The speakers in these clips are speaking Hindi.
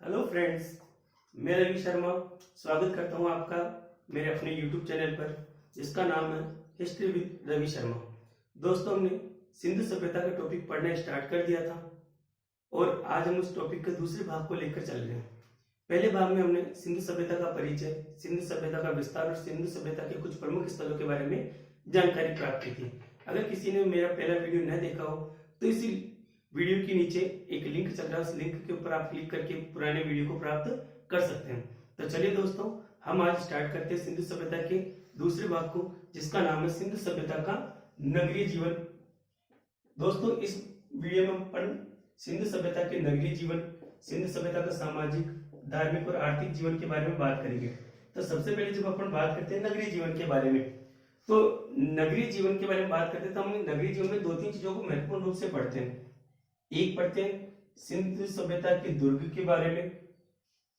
हेलो फ्रेंड्स, मैं रवि शर्मा स्वागत करता हूं आपका मेरे अपने यूट्यूब चैनल पर जिसका नाम है हिस्ट्री विद रवि शर्मा। दोस्तों, हमने सिंधु सभ्यता का टॉपिक पढ़ना स्टार्ट कर दिया था और आज हम उस टॉपिक के दूसरे भाग को लेकर चल रहे हैं। पहले भाग में हमने सिंधु सभ्यता का परिचय, सिंधु सभ्यता का विस्तार और सिंधु सभ्यता के कुछ प्रमुख स्थलों के बारे में जानकारी प्राप्त की थी। अगर किसी ने मेरा पहला वीडियो न देखा हो तो इसी वीडियो के नीचे एक लिंक चल रहा है, उस लिंक के ऊपर आप क्लिक करके पुराने वीडियो को प्राप्त कर सकते हैं। तो चलिए दोस्तों, हम आज स्टार्ट करते हैं सिंधु सभ्यता के दूसरे भाग को जिसका नाम है सिंधु सभ्यता का नगरीय जीवन। दोस्तों, इस वीडियो में अपन सिंधु सभ्यता के नगरीय जीवन, सिंधु सभ्यता का सामाजिक, धार्मिक और आर्थिक जीवन के बारे में बात करेंगे। तो सबसे पहले जब अपन बात करते हैं नगरीय जीवन के बारे में, तो नगरीय जीवन के बारे में बात करते हैं तो हम नगरीय जीवन में दो तीन चीजों को महत्वपूर्ण रूप से पढ़ते हैं। एक पढ़ते हैं सिंधु सभ्यता के दुर्ग के बारे में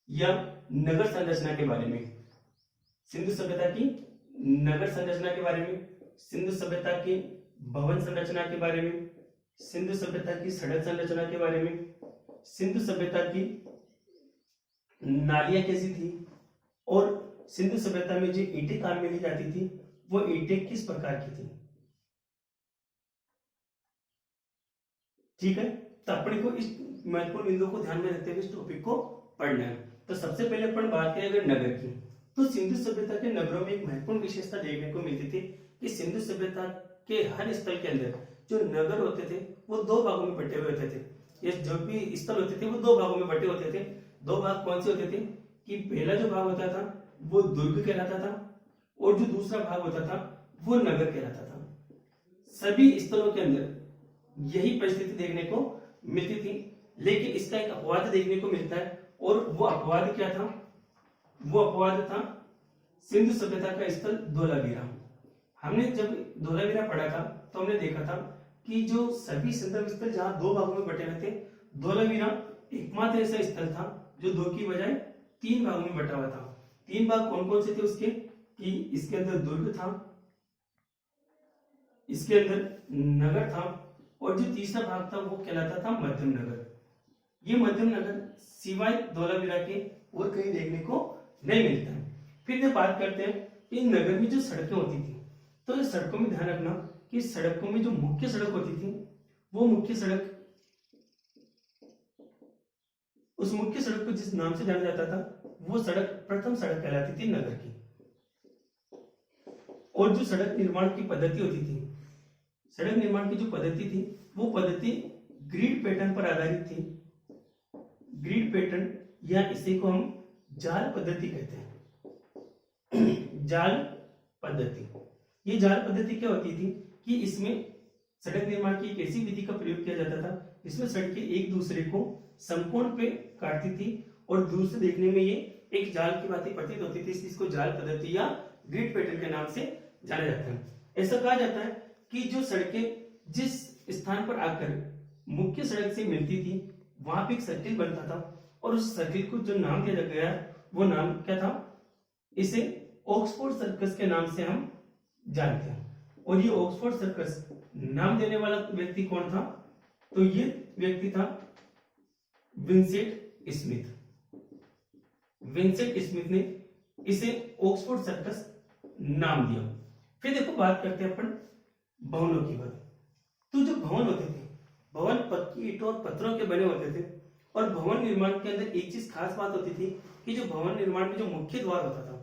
या नगर संरचना के बारे में, सिंधु सभ्यता की नगर संरचना के बारे में, सिंधु सभ्यता की भवन संरचना के बारे में, सिंधु सभ्यता की सड़क संरचना के बारे में, सिंधु सभ्यता की नालियां कैसी थी और सिंधु सभ्यता में जो ईंटें काम में ली जाती थी वो ईंटें किस प्रकार की थी। ठीक है, तो अपने को इस महत्वपूर्ण बिंदुओं को ध्यान में रखते हुए इस टॉपिक को पढ़ना है। तो सबसे पहले अपन बात करें अगर नगर की, तो सिंधु सभ्यता के नगरों में एक महत्वपूर्ण विशेषता देखने को मिलती थी कि सिंधु सभ्यता के हर स्थल के अंदर जो नगर होते थे वो दो भागों में बटे हुए होते थे। ये जो भी स्थल होते थे वो दो भागों में बटे होते थे। दो भाग कौन से होते थे कि पहला जो भाग होता था वो दुर्ग कहलाता था और जो दूसरा भाग होता था वो नगर कहलाता था। सभी स्थलों के अंदर यही परिस्थिति देखने को मिलती थी, लेकिन इसका एक अपवाद देखने को मिलता है और वो अपवाद क्या था? वो अपवाद था सिंधु सभ्यता का स्थल धोलावीरा। हमने जब धोलावीरा पढ़ा था तो हमने देखा था कि जो सभी संदर्भ स्थल जहां दो भागों में बटे हुए थे, धोलावीरा एकमात्र ऐसा स्थल था जो दो की बजाय तीन भागों में बटा हुआ था। तीन भाग कौन कौन से थे उसके कि इसके अंदर दुर्ग था, इसके अंदर नगर था और जो तीसरा भाग था वो कहलाता था मध्यम नगर। ये मध्यम नगर सिवाय धोलावीरा के और कहीं देखने को नहीं मिलता है। फिर जब बात करते हैं इन नगर में जो सड़कें होती थी, तो इस सड़कों में ध्यान रखना कि सड़कों में जो मुख्य सड़क होती थी वो मुख्य सड़क, उस मुख्य सड़क को जिस नाम से जाना जाता था वो सड़क प्रथम सड़क कहलाती थी नगर की। और जो सड़क निर्माण की पद्धति होती थी, सड़क निर्माण की जो पद्धति थी वो पद्धति ग्रिड पैटर्न पर आधारित थी। ग्रिड पैटर्न या इसी को हम जाल पद्धति कहते हैं। जाल पद्धति, ये जाल पद्धति क्या होती थी कि इसमें सड़क निर्माण की एक ऐसी विधि का प्रयोग किया जाता था इसमें सड़कें एक दूसरे को समकोण पे काटती थी और दूर से देखने में ये एक जाल की भांति प्रतीत होती थी। इसको जाल पद्धति या ग्रिड पैटर्न के नाम से जाना जाता है। ऐसा कहा जाता है कि जो सड़कें जिस स्थान पर आकर मुख्य सड़क से मिलती थी वहां पे एक सर्किल बनता था और उस सर्किल को जो नाम दिया गया वो नाम क्या था? इसे ऑक्सफोर्ड सर्कस के नाम से हम जानते हैं। और ये ऑक्सफोर्ड सर्कस नाम देने वाला व्यक्ति कौन था? तो ये व्यक्ति था विंसेंट स्मिथ। विंसेंट स्मिथ ने इसे ऑक्सफोर्ड सर्कस नाम दिया। फिर देखो बात करते हैं अपन भवनों की बात। तो जो भवन होते थे, भवन पक्की ईंटों और पत्थरों के बने होते थे और भवन निर्माण के अंदर एक चीज खास बात होती थी कि जो भवन निर्माण में जो मुख्य द्वार होता था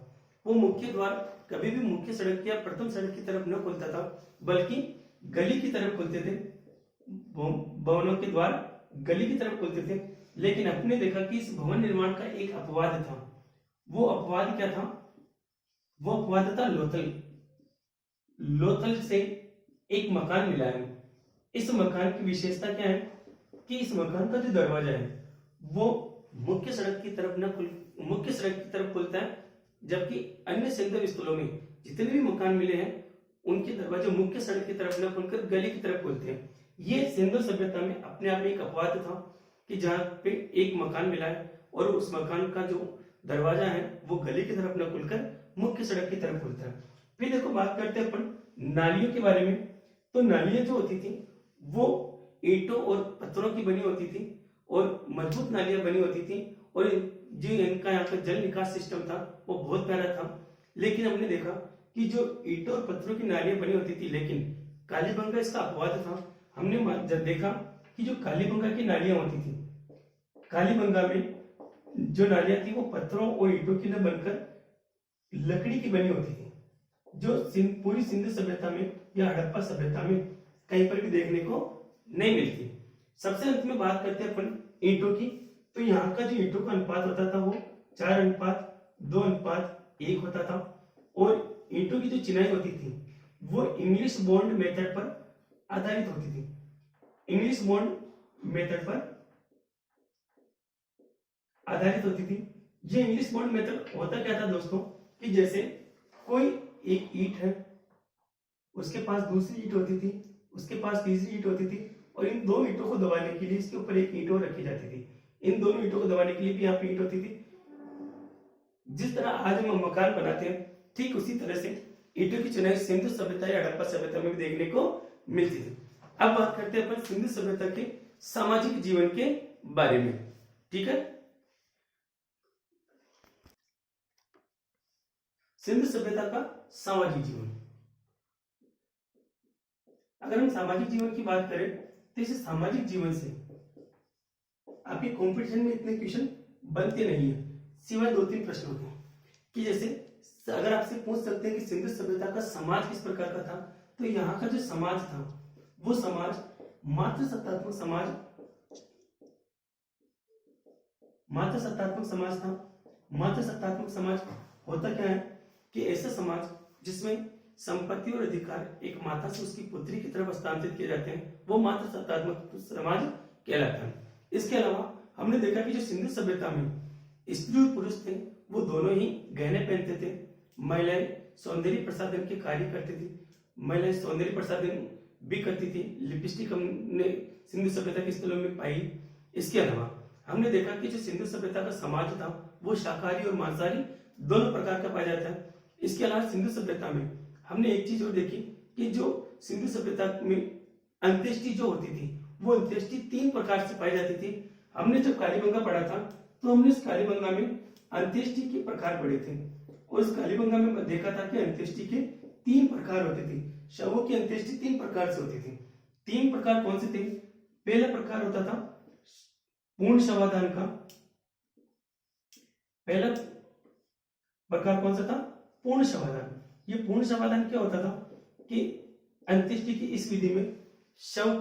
वो मुख्य द्वार कभी भी मुख्य सड़क या प्रथम सड़क की तरफ न खुलता था बल्कि गली की तरफ खुलते थे। भवनों के द्वार गली की तरफ खुलते थे। लेकिन आपने देखा कि इस भवन निर्माण का एक अपवाद था। वो अपवाद क्या था? वो अपवाद था लोथल। लोथल से एक मकान मिला है। इस मकान की विशेषता क्या है कि इस मकान का जो दरवाजा है वो मुख्य सड़क की तरफ खुलता है, जबकि अन्य संदर्भ स्थलों में जितने भी मकान मिले हैं उनके दरवाजे मुख्य सड़क की तरफ न खुलकर गली की तरफ खुलते हैं। ये सिंधु सभ्यता में अपने आप में एक अपवाद था कि जहां पे एक मकान मिला है और उस मकान का जो दरवाजा है वो गली की तरफ न खुलकर मुख्य सड़क की तरफ खुलता है। फिर देखो बात करते हैं अपन नालियों के बारे में। तो नालियां जो होती थी वो ईंटों और पत्थरों की बनी होती थी और मजबूत नालियां बनी होती थी और जो इनका यहाँ का जल निकास सिस्टम था वो बहुत प्यारा था। लेकिन हमने देखा कि जो ईंटों और पत्थरों की नालियां बनी होती थी, लेकिन कालीबंगा इसका अपवाद था। हमने जब देखा कि जो कालीबंगा की नालियां होती थी, कालीबंगा में जो नालियां थी वो पत्थरों और ईंटों की न बनकर लकड़ी की बनी होती थी, जो पूरी सिंधु सभ्यता में या हड़प्पा सभ्यता में कहीं पर भी देखने को नहीं मिलती। सबसे अंत में बात करते हैं अपन ईंटों की। तो यहाँ का जो ईंटों का अनुपात होता था वो 4:2:1 होता था। और ईंटों की जो चिनाई होती थी वो इंग्लिश बॉन्ड मेथड पर आधारित होती थी। इंग्लिश बॉन्ड मेथड पर आधारित होती थी। ये इंग्लिश बॉन्ड मेथड होता क्या था दोस्तों, कि जैसे कोई एक ईंट है, उसके पास दूसरी ईंट होती थी, उसके पास तीसरी ईंट होती थी, और इन दो ईंटों को दबाने के लिए इसके ऊपर एक ईंट और रखी जाती थी। इन दोनों ईंटों को दबाने के लिए भी यहाँ पे ईंट होती थी। जिस तरह आज हम मकान बनाते हैं, ठीक उसी तरह से ईंटों की चिनाई सिंधु सभ्यता या हड़प्पा सभ्यता में भी देखने को मिलती थी। अब बात करते हैं अपन सिंधु सभ्यता के सामाजिक जीवन के बारे में। ठीक है, सिंधु सभ्यता का सामाजिक जीवन। अगर हम सामाजिक जीवन की बात करें तो इस सामाजिक जीवन से आपके कंपटीशन में इतने क्वेश्चन बनते नहीं है, सिवाय 2-3 प्रश्न होते हैं। कि जैसे अगर आपसे पूछ सकते हैं कि सिंधु सभ्यता का समाज किस प्रकार का था, तो यहाँ का जो समाज था वो समाज मातृसत्तात्मक समाज था। मातृसत्तात्मक समाज होता क्या है कि ऐसा समाज जिसमें संपत्ति और अधिकार एक माता से उसकी पुत्री की तरफ हस्तांतरित किए जाते हैं, वो मातृसत्तात्मक समाज कहलाता है। इसके अलावा हमने देखा कि जो सिंधु सभ्यता में स्त्री और पुरुष थे वो दोनों ही गहने पहनते थे। महिलाएं सौंदर्य प्रसाधन के कार्य करती थी, महिलाएं सौंदर्य प्रसाधन भी करती थी। लिपस्टिक हमने सिंधु सभ्यता के स्थलों में पाई। इसके अलावा हमने देखा कि जो सिंधु सभ्यता का समाज था वो शाकाहारी और मांसाहारी दोनों प्रकार का पाया जाता है। इसके अलावा सिंधु सभ्यता में हमने एक चीज और देखी कि जो सिंधु सभ्यता में अंत्येष्टि जो होती थी वो अंत्येष्टि 3 प्रकार से पाई जाती थी। हमने जब कालीबंगा पढ़ा था तो हमने इस कालीबंगा में अंत्येष्टि के प्रकार पढ़े थे, और इस कालीबंगा में देखा था कि अंत्येष्टि के 3 प्रकार होते थे। शवों की अंत्येष्टि 3 प्रकार से होती थी। 3 प्रकार कौन से थे? पहला प्रकार होता था पूर्ण शवाधान का। पहला प्रकार कौन सा था? पूर्ण शवाधान। ये पूर्ण शवाधान क्या होता था कि अंत्येष्टि की इस विधि में शव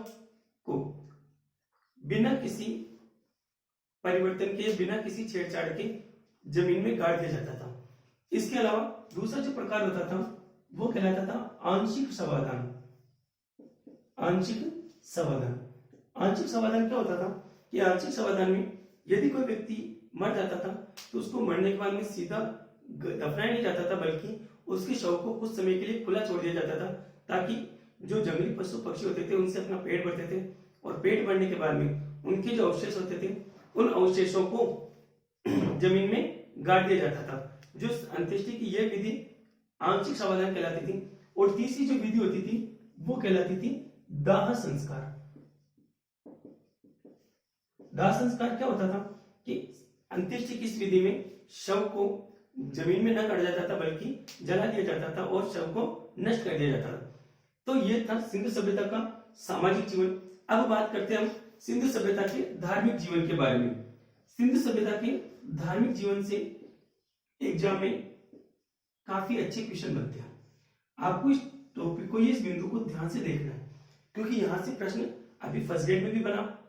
को बिना किसी परिवर्तन के, बिना किसी छेड़छाड़ के जमीन में गाड़ दिया जाता था। इसके अलावा दूसरा जो प्रकार होता था वो कहलाता था आंशिक समाधान। आंशिक समाधान। आंशिक समाधान क्या होता था कि आंशिक समाधान में यदि कोई व्यक्ति मर जाता था तो उसको मरने के बाद में सीधा दफनाया नहीं जाता था, बल्कि उसके शव को कुछ समय के लिए खुला छोड़ दिया जाता था, ताकि जो जंगली पशु पक्षी होते थे उनसे अपना पेट भरते थे, और पेट भरने के बाद में उनके जो अवशेष होते थे उन अवशेषों को जमीन में गाड़ दिया जाता था। जो अंत्येष्टि की यह विधि आंशिक समाधान कहलाती थी। और तीसरी जो विधि होती थी वो कहलाती थी दाह संस्कार। दाह संस्कार क्या होता था कि अंत्येष्टि की इस विधि में शव को जमीन में न गाड़ा जाता था, बल्कि जला दिया जाता था और शव को नष्ट कर दिया जाता था। तो ये था सिंधु सभ्यता का सामाजिक जीवन। अब बात करते हैं हम सिंधु सभ्यता के धार्मिक जीवन के बारे में। सिंधु सभ्यता के धार्मिक जीवन से एग्जाम में काफी अच्छे क्वेश्चन बनते हैं। आपको इस टॉपिक को, इस बिंदु को ध्यान से देखना है, क्योंकि यहां से प्रश्न अभी फर्स्ट ग्रेड में भी बना।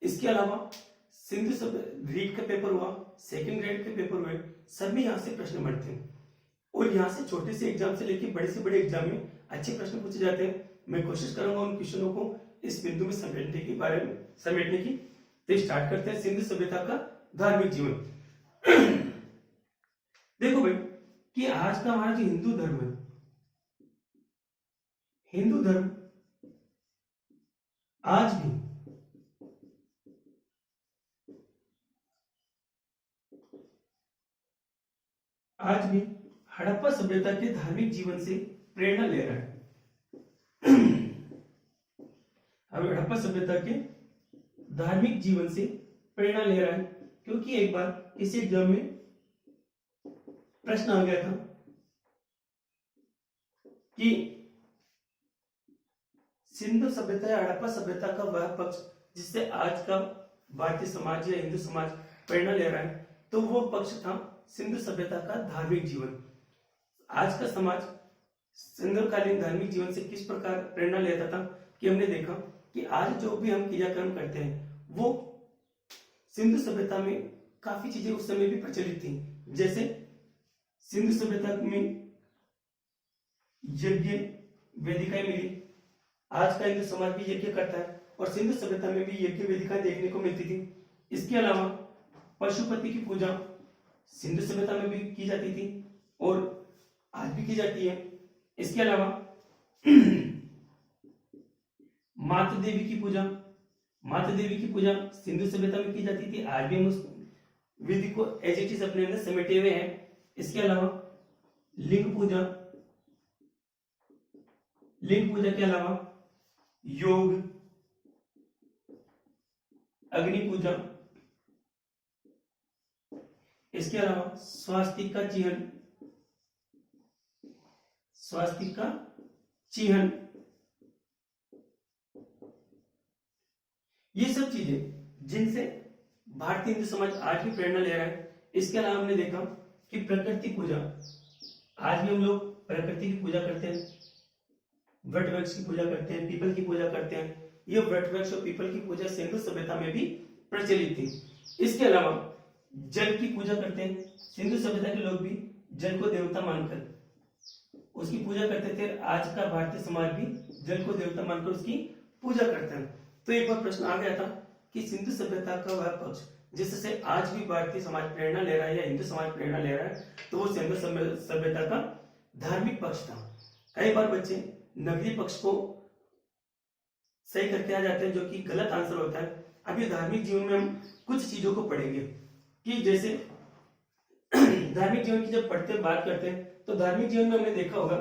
इसके अलावा सिंधु सभ्यता रीट का पेपर हुआ, सेकंड ग्रेड के पेपर हुए, सभी यहाँ से प्रश्न बनते हैं। और यहाँ से छोटे से एग्जाम से लेकर बड़े से बड़े एग्जाम में अच्छे प्रश्न पूछे जाते हैं। मैं कोशिश करूंगा उन क्वेश्चनों को इस बिंदु में समेटने की। तो स्टार्ट करते हैं सिंधु सभ्यता का धार्मिक जीवन। देखो भाई कि आज का हमारा जो हिंदू धर्म है, हिंदू धर्म आज भी हड़प्पा सभ्यता के धार्मिक जीवन से प्रेरणा ले रहा है। हड़प्पा सभ्यता के धार्मिक जीवन से प्रेरणा ले रहा है, क्योंकि एक बार इसी एग्जाम में प्रश्न आ गया था कि सिंधु सभ्यता या हड़प्पा सभ्यता का वह पक्ष जिससे आज का भारतीय समाज या हिंदू समाज प्रेरणा ले रहा है, तो वो पक्ष था सिंधु सभ्यता का धार्मिक जीवन। आज का समाज सिंधुकालीन धार्मिक जीवन से किस प्रकार प्रेरणा लेता था कि हमने देखा कि आज जो भी हम क्रियाक्रम करते हैं वो सिंधु सभ्यता में काफी चीजें उस समय भी प्रचलित थी। जैसे सिंधु सभ्यता में यज्ञ वेदिकाएं मिली। आज का हिंदू समाज भी यज्ञ करता है और सिंधु सभ्यता में भी यज्ञ वेदिकाएं देखने को मिलती थी। इसके अलावा पशुपति की पूजा सिंधु सभ्यता में भी की जाती थी और आज भी की जाती है। इसके अलावा मातृ देवी की पूजा सिंधु सभ्यता में की जाती थी। आज भी हम उस विधि को एज इट इज अपने अंदर समेटे हुए हैं। इसके अलावा लिंग पूजा के अलावा योग, अग्नि पूजा, इसके अलावा स्वास्तिक का चिन्ह, ये सब चीजें जिनसे भारतीय हिंदू समाज आज भी प्रेरणा ले रहा है। इसके अलावा हमने देखा कि प्रकृति पूजा, आज भी हम लोग प्रकृति की पूजा करते हैं, वट वृक्ष की पूजा करते हैं, पीपल की पूजा करते हैं। ये वट वृक्ष और पीपल की पूजा सिंधु सभ्यता में भी प्रचलित थी। इसके अलावा जल की पूजा करते हैं। सिंधु सभ्यता के लोग भी जल को देवता मानकर उसकी पूजा करते थे। आज का भारतीय समाज भी जल को देवता मानकर उसकी पूजा करते हैं। तो एक बार प्रश्न आ गया था कि सिंधु सभ्यता का वह पक्ष जिससे आज भी भारतीय समाज प्रेरणा ले रहा है या हिंदू समाज प्रेरणा ले रहा है, तो वो सिंधु सभ्यता का धार्मिक पक्ष था। कई बार बच्चे नगरीय पक्ष को सही करके आ जाते हैं, जो कि गलत आंसर होता है। अभी धार्मिक जीवन में हम कुछ चीजों को पढ़ेंगे कि जैसे धार्मिक जीवन की जब पढ़ते बात करते हैं तो धार्मिक जीवन में हमने देखा होगा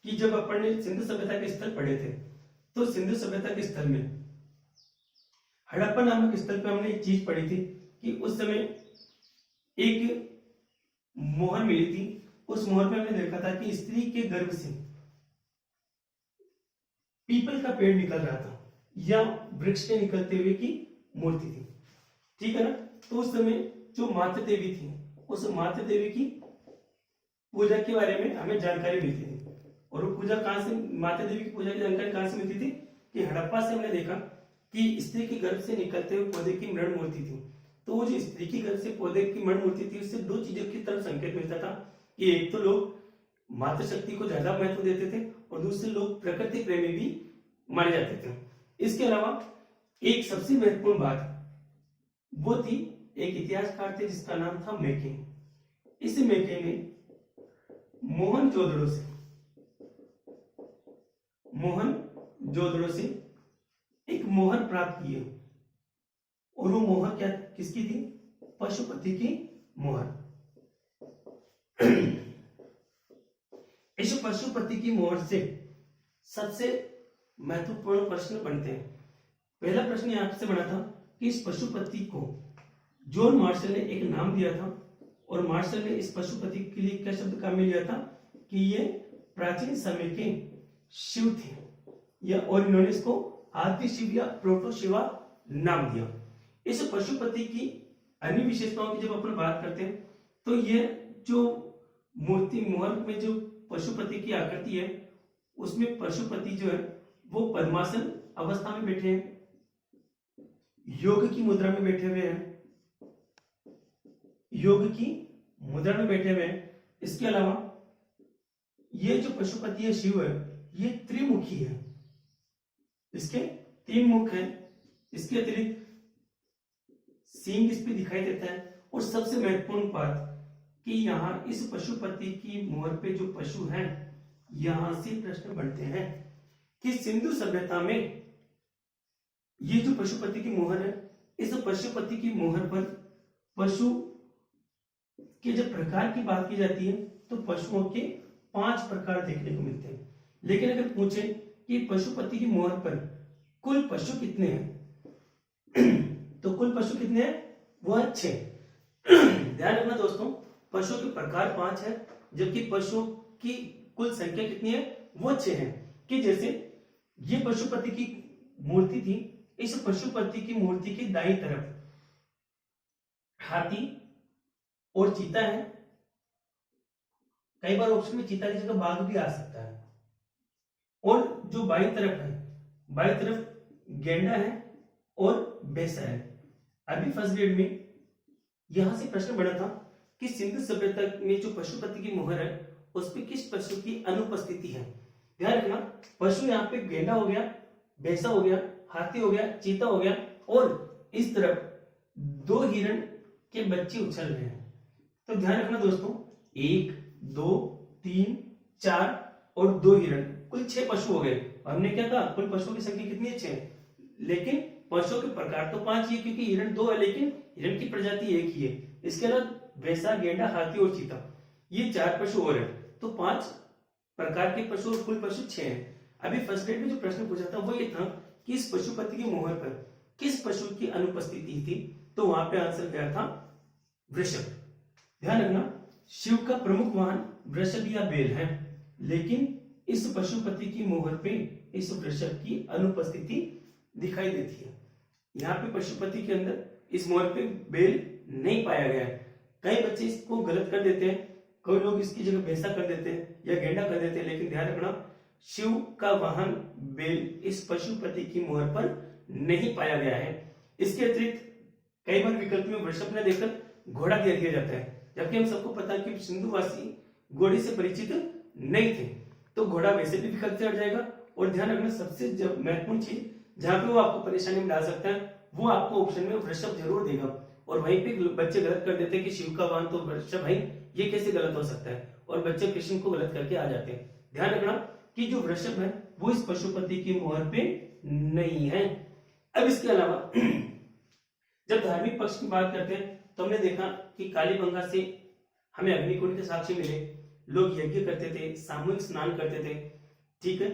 कि जब अपन ने सिंधु सभ्यता के स्थल पढ़े थे, तो सिंधु सभ्यता के स्थल में हड़प्पा नामक स्थल पे हमने एक चीज पढ़ी थी कि उस समय एक मोहर मिली थी। उस मोहर में हमने देखा था कि स्त्री के गर्भ से पीपल का पेड़ निकल रहा था या वृक्ष के निकलते हुए की मूर्ति थी, ठीक है ना। तो उस समय जो मातृ देवी थी, उस मातृ देवी की पूजा के बारे में हमें जानकारी मिलती थी। और वो पूजा कहां से, माता देवी की पूजा की जानकारी कहां से मिलती थी कि हड़प्पा से हमने देखा कि स्त्री के गर्भ से निकलते हुए पौधे की मृण मूर्ति थी। तो वो जो स्त्री के गर्भ से पौधे की मृण मूर्ति थी, उससे दो चीजों की तरफ संकेत मिलता था कि एक तो लोग मातृशक्ति को ज्यादा महत्व देते थे और दूसरे लोग प्रकृति प्रेमी भी माने जाते थे। इसके अलावा एक सबसे महत्वपूर्ण बात वो थी, एक इतिहासकार थे जिसका नाम था मेके। इस मेके ने मोहनजोदड़ो से एक मोहर प्राप्त की है और वो मोहर क्या किसकी थी? पशुपति की मोहर। इस पशुपति की मोहर से सबसे महत्वपूर्ण प्रश्न बनते हैं। पहला प्रश्न आपसे बना था कि इस पशुपति को जॉन मार्शल ने एक नाम दिया था और मार्शल ने इस पशुपति के लिए क्या शब्द काम में लिया था कि ये प्राचीन समय के शिव थे या, और इन्होंने इसको आदि शिव या प्रोटो शिवा नाम दिया। इस पशुपति की अन्य विशेषताओं की जब अपन बात करते हैं तो ये जो मूर्ति मोहर में जो पशुपति की आकृति है उसमें पशुपति जो है वो पद्मासन अवस्था में बैठे हैं, योग की मुद्रा में बैठे हुए हैं, इसके अलावा ये जो पशुपति है शिव है ये त्रिमुखी है, इसके 3 मुख हैं, इसके अतिरिक्त सींग इस पे दिखाई देता है। और सबसे महत्वपूर्ण बात कि यहाँ इस पशुपति की मोहर पे जो पशु हैं, यहां से प्रश्न बनते हैं कि सिंधु सभ्यता में ये जो पशुपति की मोहर है, इस पशुपति की मोहर पर पशु के जब प्रकार की बात की जाती है तो पशुओं के 5 प्रकार देखने को मिलते हैं। लेकिन अगर पूछे कि पशुपति की मोहर पर कुल पशु कितने हैं तो कुल पशु कितने हैं? वो 6। ध्यान रखना दोस्तों, पशुओं के प्रकार 5 है, जबकि पशुओं की कुल संख्या कितनी है, वो 6 है। कि जैसे ये पशुपति की मूर्ति थी, इस पशुपति की मूर्ति की दाईं तरफ हाथी और चीता है। कई बार ऑप्शन में चीता की जगह बाघ भी आ सकता है। और जो बाईं तरफ है, बाईं तरफ गेंडा है और भैंसा है। अभी फर्स्ट ग्रेड में यहां से प्रश्न बना था कि सिंधु सभ्यता में जो पशुपति की मोहर है उस पर किस पशु की अनुपस्थिति है। ध्यान रखना, पशु यहाँ पे गेंडा हो गया, भैंसा हो गया, हाथी हो गया, चीता हो गया, और इस तरफ 2 हिरण के बच्चे उछल रहे हैं। तो ध्यान रखना दोस्तों, 1 2 3 4 और 2 हिरण, कुल 6 पशु हो गए। हमने क्या कहा, कुल पशुओं की संख्या कितनी है, 6। लेकिन पशुओं के प्रकार तो 5 ही है, क्योंकि हिरण 2 है लेकिन हिरण की प्रजाति एक ही है। इसके अलावा भैंसा, गेंडा, हाथी और चीता, ये 4 पशु और है। तो 5 प्रकार के पशु और कुल पशु 6 हैं। अभी फर्स्ट ग्रेड में जो प्रश्न पूछा था वो ये था कि इस पशुपति की मोहर पर किस पशु की अनुपस्थिति थी। तो वहां पे आंसर क्या था, वृषभ। ध्यान रखना, शिव का प्रमुख वाहन वृषभ या बैल है, लेकिन इस पशुपति की मोहर पे इस वृषभ की अनुपस्थिति दिखाई देती है। यहाँ पे पशुपति के अंदर इस मोहर पे बैल नहीं पाया गया है। कई बच्चे इसको गलत कर देते हैं, कोई लोग इसकी जगह भैंसा कर देते हैं या गेंडा कर देते हैं, लेकिन ध्यान रखना, शिव का वाहन बैल इस पशुपति की मोहर पर नहीं पाया गया है। इसके अतिरिक्त कई बार विकल्प में वृषभ ने देखकर घोड़ा दे दिया जाता है, जबकि हम सबको पता है कि सिंधुवासी घोड़े से परिचित नहीं थे, तो घोड़ा वैसे भी विकल्प से हट जाएगा। और ध्यान रखना, सबसे महत्वपूर्ण चीज जहां पे वो आपको परेशानी में डाल सकता है, वो आपको ऑप्शन में वृषभ जरूर देगा। और वहीं पे बच्चे गलत कर देते हैं कि शिव का वाहन तो वृषभ है, ये कैसे गलत हो सकता है, और बच्चे कृष्ण को गलत करके आ जाते हैं। ध्यान रखना कि जो वृषभ है वो इस पशुपति की मोहर पे नहीं है। अब इसके अलावा जब धार्मिक पक्ष की बात करते हैं तो हमने देखा कि कालीबंगा से हमें अग्निकुंड के साक्ष्य मिले, लोग यज्ञ करते थे, सामूहिक स्नान करते थे, ठीक है,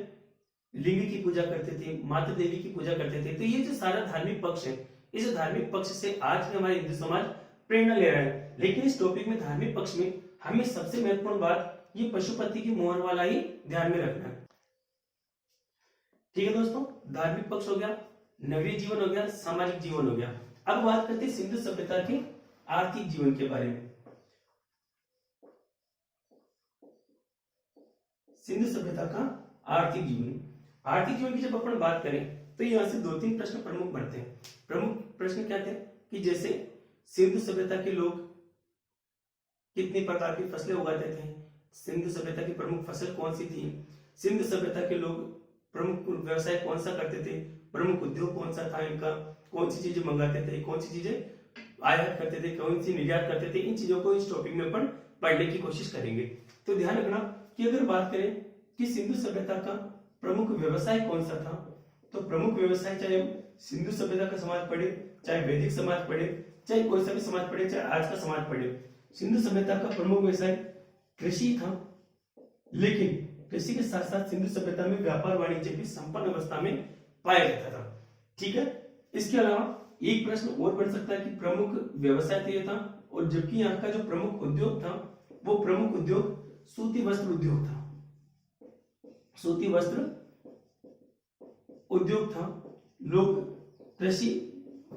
लिंग की पूजा करते थे, माता देवी की पूजा करते थे। तो ये जो सारा धार्मिक पक्ष है, इस धार्मिक पक्ष से आज भी हमारे हिंदू समाज प्रेरणा ले रहा है। लेकिन इस टॉपिक में धार्मिक पक्ष में हमें सबसे महत्वपूर्ण बात ये पशुपति की मोहर वाला ही ध्यान में रखना है। ठीक है दोस्तों, धार्मिक पक्ष हो गया, नगरीय जीवन हो गया, सामाजिक जीवन हो गया। अब बात करते हैं सिंधु सभ्यता के आर्थिक जीवन के बारे में। सिंधु सभ्यता का आर्थिक जीवन, आर्थिक जीवन की जब अपन बात करें तो यहां से 2-3 प्रश्न प्रमुख बनते हैं। प्रमुख प्रश्न क्या थे कि जैसे सिंधु सभ्यता के लोग कितनी प्रकार की फसलें उगाते थे, सिंधु सभ्यता की प्रमुख फसल कौन सी थी, सिंधु सभ्यता के लोग प्रमुख व्यवसाय कौन सा करते थे, प्रमुख उद्योग कौन सा था इनका, कौन सी चीजें मंगाते थे, कौन सी चीजें आयात करते थे, कौन सी निर्यात करते थे। इन चीजों को इस टॉपिक में अपन पढ़ने की कोशिश करेंगे। तो ध्यान रखना कि अगर बात करें कि सिंधु सभ्यता का प्रमुख व्यवसाय कौन सा था, तो प्रमुख व्यवसाय चाहे सिंधु सभ्यता का समाज पढ़े, चाहे वैदिक समाज पढ़े, चाहे कोई सा भी समाज पढ़े, चाहे आज का समाज पढ़े, सिंधु सभ्यता का प्रमुख व्यवसाय कृषि था। लेकिन कृषि के साथ साथ सिंधु सभ्यता में व्यापार वाणिज्य भी संपन्न अवस्था में पाया जाता था। ठीक है, इसके अलावा एक प्रश्न और बन सकता है कि प्रमुख व्यवसाय तो यह था, और जबकि यहाँ का जो प्रमुख उद्योग था वो प्रमुख उद्योग सूती वस्त्र उद्योग था, सूती वस्त्र उद्योग था। लोग कृषि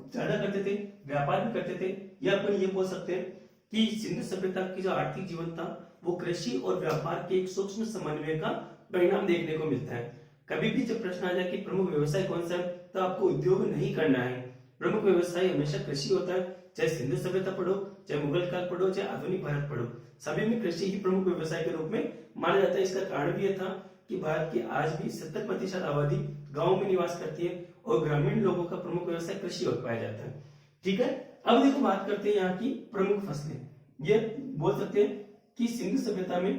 ज्यादा करते थे, व्यापार भी करते थे, या अपन ये बोल सकते हैं कि सिंधु सभ्यता की जो आर्थिक जीवन था वो कृषि और व्यापार के एक सूक्ष्म समन्वय का परिणाम देखने को मिलता है। कभी भी जब प्रश्न आ जाए कि प्रमुख व्यवसाय कौन सा है, तो आपको उद्योग नहीं करना है, प्रमुख व्यवसाय हमेशा कृषि होता है। चाहे सिंधु सभ्यता पढ़ो, चाहे मुगल काल पढ़ो, चाहे आधुनिक भारत पढ़ो, सभी में कृषि ही प्रमुख व्यवसाय के रूप में माना जाता है। इसका कारण भी यह था कि भारत की आज भी 70% आबादी गाँव में निवास करती है और ग्रामीण लोगों का प्रमुख व्यवसाय कृषि हो पाया जाता है। ठीक है, अब देखो बात करते हैं यहाँ की प्रमुख फसलें। ये बोल सकते हैं कि सिंधु सभ्यता में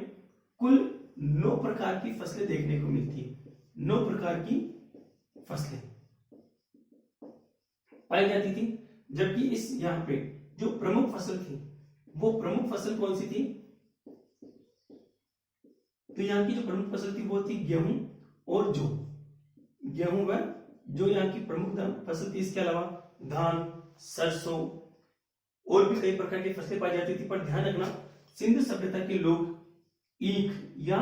कुल 9 प्रकार की फसलें देखने को मिलती है, 9 प्रकार की फसलें पाई जाती थी। जबकि इस यहाँ पे जो प्रमुख फसल थी वो प्रमुख फसल कौन सी थी, तो यहाँ की जो प्रमुख फसल थी वो थी गेहूं और जौ। गेहूं व जो यहाँ की प्रमुख फसल थी। इसके अलावा धान, सरसों और भी कई प्रकार की फसलें पाई जाती थी, पर ध्यान रखना सिंधु सभ्यता के लोग ईख या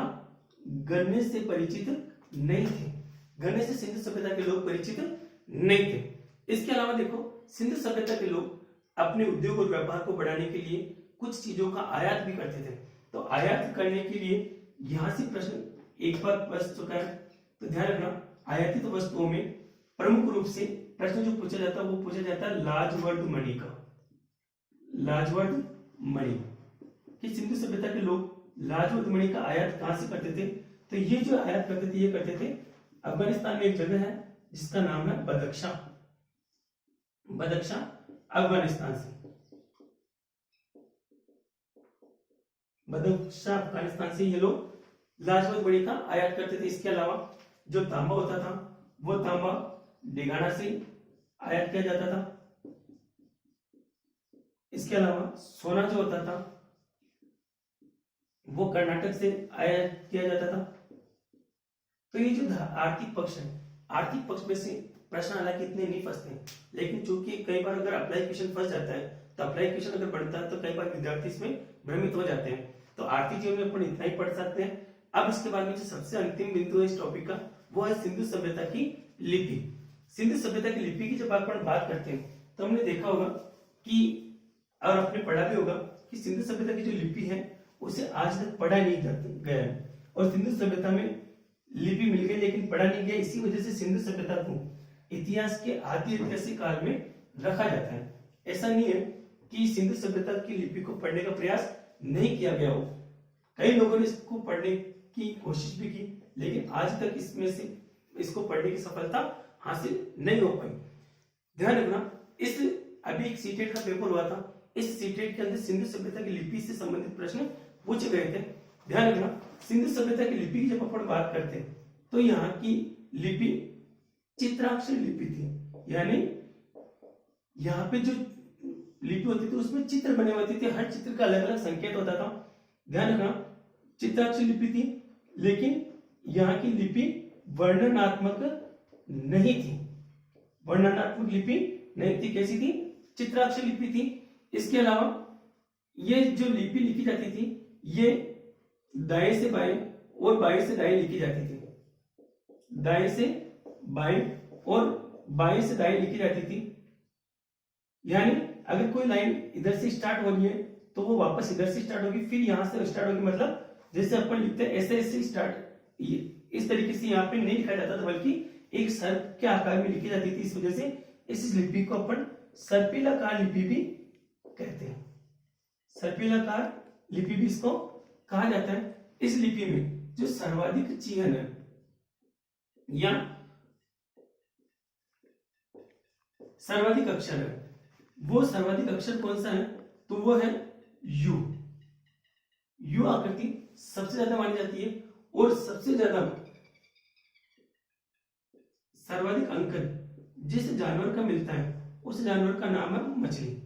गन्ने से परिचित नहीं थे। गन्ने से सिंधु सभ्यता के लोग परिचित नहीं थे। इसके अलावा देखो सिंधु सभ्यता के लोग अपने उद्योग और व्यापार को बढ़ाने के लिए कुछ चीजों का आयात भी करते थे। तो आयात करने के लिए यहां से प्रश्न एक बार बच चुका है, तो ध्यान रखना आयातित वस्तुओं में प्रमुख रूप से प्रश्न जो पूछा जाता है वो पूछा जाता है लाजवर्द मणि का। लाजवर्द मणि कि सिंधु सभ्यता के लोग लाजवर्द मणि का आयात कहां से करते थे? तो ये जो आयात करते थे ये करते थे अफगानिस्तान में एक जगह है जिसका नाम है बदख्शा। बदख्शा अफगानिस्तान से, बदख्शा अफगानिस्तान से ये लोग लाजवर्द मणि का आयात करते थे। इसके अलावा जो तांबा होता था वो तांबा डेगाना से आयात किया जाता था। इसके अलावा सोना जो होता था वो कर्नाटक से आयात किया जाता था। तो ये जो आर्थिक पक्ष है, आर्थिक पक्ष में से प्रश्न हालांकि इतने नहीं फंसते, लेकिन चूंकि कई बार अगर अप्लाई क्वेश्चन फंस जाता है तो अप्लाई क्वेश्चन अगर बनता है तो कई बार विद्यार्थी इसमें भ्रमित हो जाते हैं। तो आर्थिक जीवन में अपन इतना ही पढ़ सकते हैं। अब इसके बाद में जो सबसे अंतिम बिंदु है इस टॉपिक का वो है सिंधु सभ्यता की लिपि। सिंधु सभ्यता की लिपि की जब अपन बात करते हैं तो हमने देखा होगा कि और आपने पढ़ा भी होगा कि सिंधु सभ्यता की जो लिपि है उसे आज तक पढ़ा नहीं गया है, और सिंधु सभ्यता में लिपि मिल गई लेकिन पढ़ा नहीं गया। इसी वजह से सिंधु सभ्यता को इतिहास के आदि ऐतिहासिक काल में रखा जाता है। ऐसा नहीं है कि सिंधु सभ्यता की लिपि को पढ़ने का प्रयास नहीं किया गया हो, कई लोगों ने इसको पढ़ने की कोशिश भी की लेकिन आज तक इसमें से इसको पढ़ने की सफलता हासिल नहीं हो पाई। ध्यान रखना इस अभी एक सीटेट का पेपर हुआ था, इस सीटेट के अंदर सिंधु सभ्यता की लिपि से संबंधित प्रश्न पूछे गए थे। ध्यान रखना सिंधु सभ्यता की लिपि की जब अपन बात करते हैं तो यहाँ की लिपि चित्राक्षर लिपि थी, यानी यहाँ पे जो लिपि होती थी उसमें चित्र बने होते थे, हर चित्र का अलग अलग संकेत होता था। ध्यान रखना चित्राक्षर लिपि थी, लेकिन यहाँ की लिपि वर्णनात्मक नहीं थी। वर्णनात्मक लिपि नहीं थी, कैसी थी? चित्राक्षर लिपि थी। इसके अलावा ये जो लिपि लिखी जाती थी ये दाएं से बाएं और बाएं से दाएं लिखी जाती थी। दाएं से बाएं और बाएं से दाएं लिखी जाती थी, यानी अगर कोई लाइन इधर से स्टार्ट हो रही है तो वो वापस इधर से स्टार्ट होगी, फिर यहां से स्टार्ट होगी। मतलब जैसे अपन लिखते हैं ऐसे ऐसे स्टार्ट इस तरीके से यहाँ पे नहीं लिखा जाता था, बल्कि एक सर्प के आकार में लिखी जाती थी। इस वजह से इस लिपि को अपन सर्पिलाकार लिपि भी कहते हैं। सर्पिलाकार लिपि भी इसको कहा जाता है। इस लिपि में जो सर्वाधिक चिन्ह है या सर्वाधिक अक्षर है, वो सर्वाधिक अक्षर कौन सा है? तो वो है यू। यू आकृति सबसे ज्यादा मानी जाती है और सबसे ज्यादा सर्वाधिक अंकन जिस जानवर का मिलता है उस जानवर का नाम है मछली।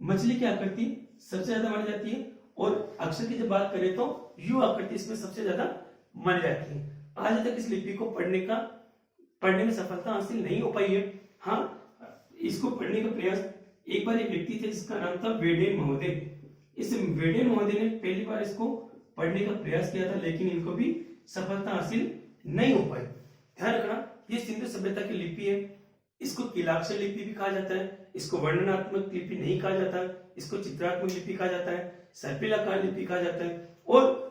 मछली की आकृति सबसे ज्यादा मानी जाती है और अक्षर की जब बात करें तो यू आकृति इसमें सबसे ज्यादा मानी जाती है। आज तक इस लिपि को पढ़ने में सफलता हासिल नहीं हो पाई है। हाँ, इसको पढ़ने का प्रयास एक बार एक व्यक्ति थे जिसका नाम था वेडेन महोदय। इस वेडेन महोदय ने पहली बार इसको पढ़ने का प्रयास किया था, लेकिन इनको भी सफलता हासिल नहीं हो पाई। ध्यान रखना ये सिंधु सभ्यता की लिपि है। इसको किलाक्षर लिपि भी कहा जाता है, इसको वर्णनात्मक लिपि नहीं कहा जाता, इसको चित्रात्मक लिपि कहा जाता है, सर्पिलाकार लिपि कहा जाता है। और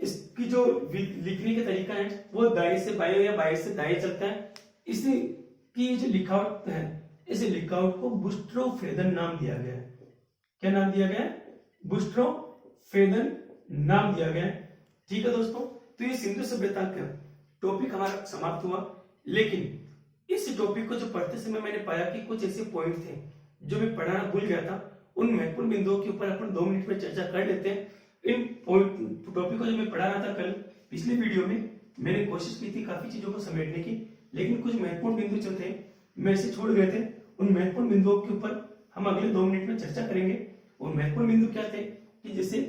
इसकी जो लिखने का तरीका है वो दाएं से बाएं या बाएं से दाएं चलता है। इसकी जो लिखावट है इस लिखावट को बुस्ट्रोफेदन नाम दिया गया है। क्या नाम दिया गया है? बुस्ट्रोफेदन नाम दिया गया है। ठीक है दोस्तों, तो ये सिंधु सभ्यता का टॉपिक हमारा समाप्त हुआ, लेकिन इस टॉपिक को जो पढ़ते समय मैंने पाया कि कुछ ऐसे पॉइंट थे जो मैं पढ़ाना भूल गया था। उन महत्वपूर्ण बिंदुओं के ऊपर अपन 2 मिनट में चर्चा कर लेते हैं। इन टॉपिक को जो मैं पढ़ा रहा था कल पिछले वीडियो में मैंने कोशिश की थी काफी चीजों को समेटने की, लेकिन कुछ महत्वपूर्ण बिंदु जो थे मेरे से छोड़ गए थे। उन महत्वपूर्ण बिंदुओं के ऊपर हम अगले 2 मिनट में चर्चा करेंगे। और महत्वपूर्ण बिंदु क्या थे कि जैसे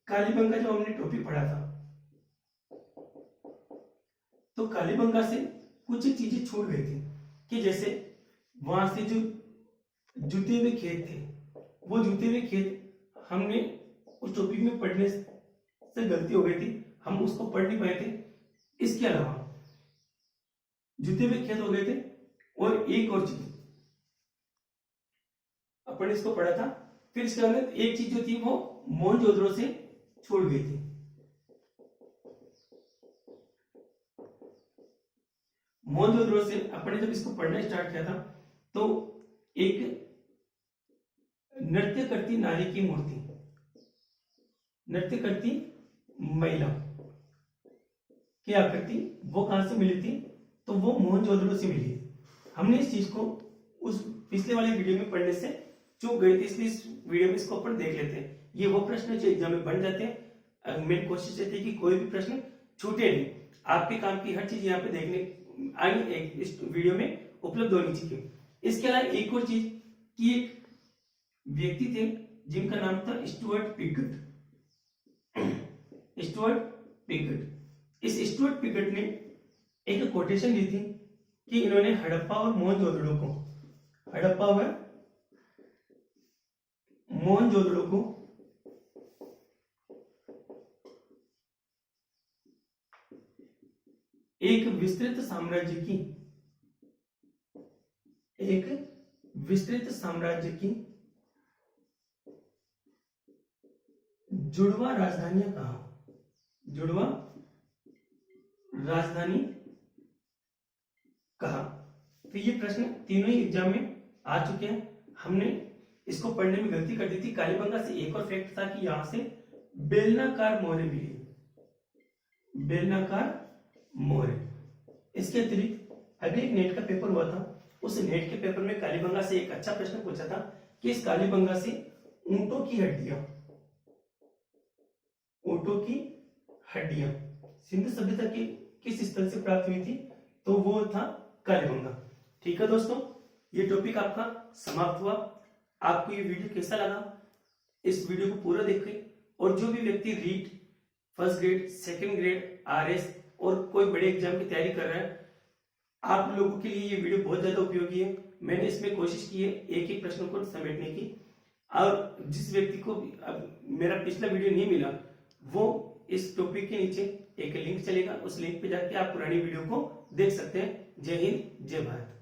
कालीबंगा जो हमने टॉपिक पढ़ा था, तो कालीबंगा से कुछ चीजें छूट गई थी कि जैसे वहां से जो जुते हुए खेत थे वो जूते हुए खेत हमने उस टॉपिक में पढ़ने से गलती हो गई थी, हम उसको पढ़ नहीं पाए थे। इसके अलावा जूते हुए खेत हो गए थे, और एक और चीज अपन इसको पढ़ा था। फिर इसके अंदर एक चीज जो थी वो मोहनजोदड़ो से छूट गई थी। मोहनजोदड़ो से अपन ने जब इसको पढ़ना स्टार्ट किया था तो एक नृत्य करती नारी की मूर्ति, नृत्य करती महिला की आकृति वो कहां से मिली थी, तो वो मोहनजोदड़ो से मिली। हमने इस चीज को उस पिछले वाले वीडियो में पढ़ने से चूक गए थे, इसलिए इस वीडियो में इसको अपन देख लेते हैं। ये वो प्रश्न जो एग्जाम में बन जाते हैं। मेरी कोशिश रहती है कि कोई भी प्रश्न छूटे नहीं, आपके काम की हर चीज यहाँ पे देखने आगे इस वीडियो में उपलब्ध होनी चाहिए। इसके अलावा एक और चीज कि एक व्यक्ति थे जिनका नाम था स्टुअर्ट पिगट। स्टुअर्ट पिगट, इस स्टुअर्ट पिगट ने एक कोटेशन दी थी कि इन्होंने हड़प्पा और मोहनजोदड़ो को, हड़प्पा व मोहनजोदड़ो को एक विस्तृत साम्राज्य की जुड़वा राजधानियां कहा, जुड़वा राजधानी कहा। तो ये प्रश्न तीनों ही एग्जाम में आ चुके हैं। हमने इसको पढ़ने में गलती कर दी थी। कालीबंगा से एक और फैक्ट था कि यहां से बेलनाकार मोहरें मिली, बेलनाकार मोहरें। इसके अतिरिक्त अभी एक नेट का पेपर हुआ था, उस नेट के पेपर में कालीबंगा से एक अच्छा प्रश्न पूछा था कि इस कालीबंगा से ऊंटों की हड्डियां सिंधु सभ्यता की किस स्थल से प्राप्त हुई थी, तो वो था कालीबंगा। ठीक है दोस्तों, ये टॉपिक आपका समाप्त हुआ। आपको ये वीडियो कैसा लगा, इस वीडियो को पूरा देखें। और जो भी व्यक्ति REET first grade, second grade, RS और कोई बड़े एग्जाम की तैयारी कर रहा है, आप लोगों के लिए ये वीडियो बहुत ज्यादा उपयोगी है। मैंने इसमें कोशिश की है एक एक प्रश्न को समेटने की। और जिस व्यक्ति को मेरा पिछला वीडियो नहीं मिला, वो इस टॉपिक के नीचे एक लिंक चलेगा, उस लिंक पे जाके आप पुरानी वीडियो को देख सकते हैं। जय हिंद, जय भारत।